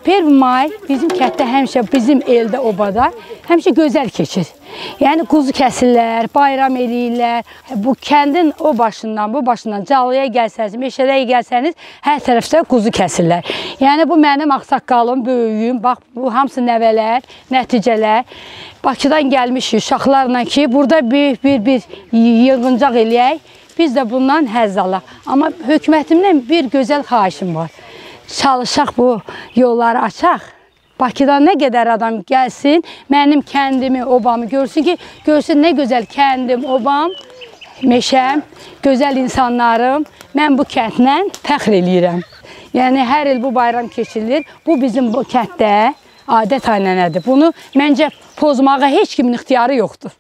Pervimay bizim kənddə həmişə, bizim eldə, obada həmişə gözəl keçir. Yəni quzu kəsirlər, bayram eləyirlər. Bu kəndin o başından, bu başından Calıya gəlsəniz, Meşələyə gəlsəniz, hər tərəfdə quzu kəsirlər. Yəni bu mənim ağsaqqalım, böyüyüm, bax bu hamısı nəvələr, nəticələr. Bakıdan gəlmişik uşaqlarla ki, burada böyük bir yığıncaq eləyək, biz də bundan həzz alaq. Amma hökumətimdən bir gözəl xahişim var. Çalışaq bu yolları açaq. Bakıdan nə qədər adam gəlsin, mənim kəndimi, obamı görsün ki, görsün nə gözəl kəndim, obam, meşəm, gözəl insanlarım. Mən bu kəndlə fəxr eləyirəm. Yəni, hər il bu bayram keçirilir. Bu bizim bu kənddə adət-ənənədir. Bunu məncə pozmağa heç kimin ixtiyarı yoxdur.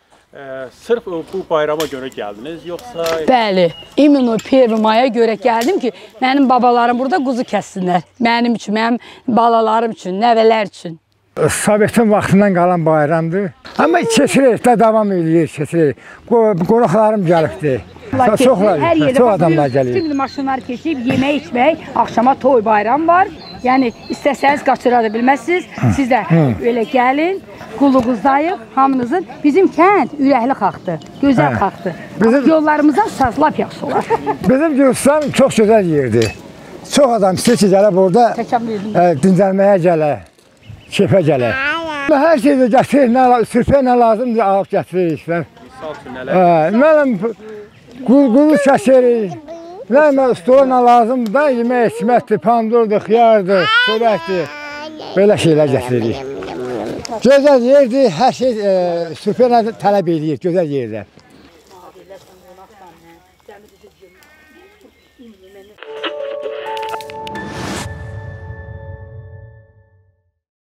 Sırf bu bayrama görə gəldiniz, yoxsa... Bəli, İmino Pervimaya görə gəldim ki, mənim babalarım burada quzu kəssinlər. Mənim üçün, mənim balalarım üçün, nəvələr üçün. Sovetin vaxtından qalan bayramdır. Amma keçirir, davam edir, keçirir. Qonaqlarım gəlibdir. Çox adamlar gəlir. Şimdi maşınlar keçib, yemək, içmək, axşama toy bayram var. Yəni, istəsəniz qaçıra da bilməzsiniz. Siz də öyle gəlin, qulluğuzdayıq, hamınızın. Bizim kənd ürəkli xalqdır, gözəl xalqdır. Yollarımızdan sazlap yaxşı olar. Bizim Gürcistan çox gözəl yerdir. Çox adam istəyir ki, gəlib orada dincəlməyə gələ, keyfə gələ. Hər şeydə gətirir, sürpə nə lazımdır, alıb gətiririk. Misal üçün nələr? Mənim quzu kəsirik. Nə stola nə lazımdır da, yemək, içməkdir, pandurdur, xiyardır, çörəkdir. Belə şeylər gətiririk. Gözəl yerdir, hər şey sürpə tələb edir, gözəl yerlər.